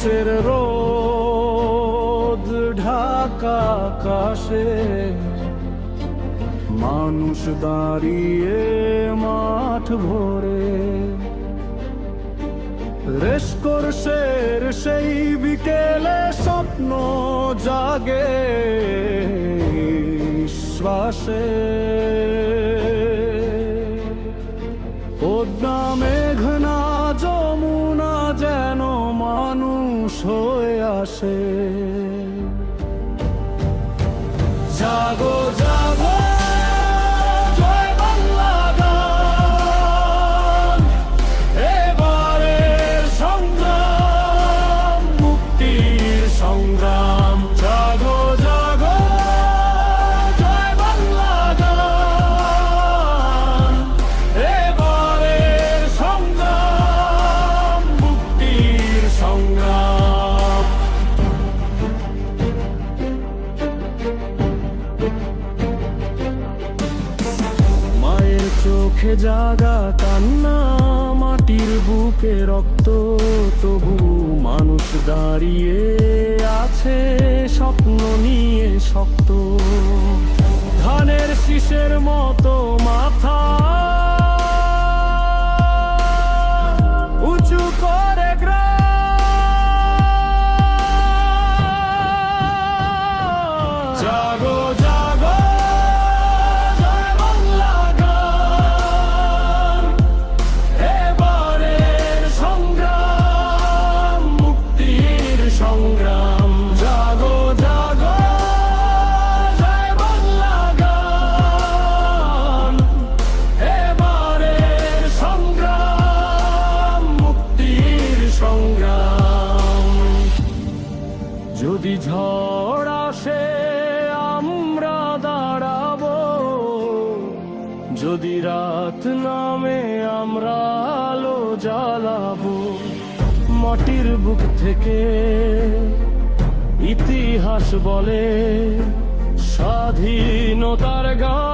মার্চের রোদ ঢাকা আকাশে, মানুষ দাঁড়িয়ে মাঠ ভরে। রেসকোর্সের সেই বিকেলে স্বপ্ন জাগে শ্বাসে। পদ্মা মেঘনা যমুনা যেন মানুষ হয়ে আসে। জাগো জাগো জয় বাংলা গান, এবারের সংগ্রাম মুক্তির সংগ্রাম। জাগো জাগো জয় বাংলা গান, এবারের সংগ্রাম মুক্তির সংগ্রাম। মায়ের চোখে জাগা কান্না, মাটির বুকে রক্ত, তবু মানুষ দাঁড়িয়ে আছে স্বপ্ন নিয়ে শক্ত। ধানের শীষের মতো মাথা উঁচু করে গ্রাম। জাগো জাগো জয় বাংলা গান, এবারের সংগ্রাম মুক্তির সংগ্রাম। জাগো জাগো জয় বাংলা গান, এবারের সংগ্রাম মুক্তির সংগ্রাম। যদি ঝড় আসে আমরা দাঁড়াবো, যদি রাত নামে আমরা আলো জ্বালাবো। মাটির বুক থেকে ইতিহাস বলে স্বাধীনতার গান।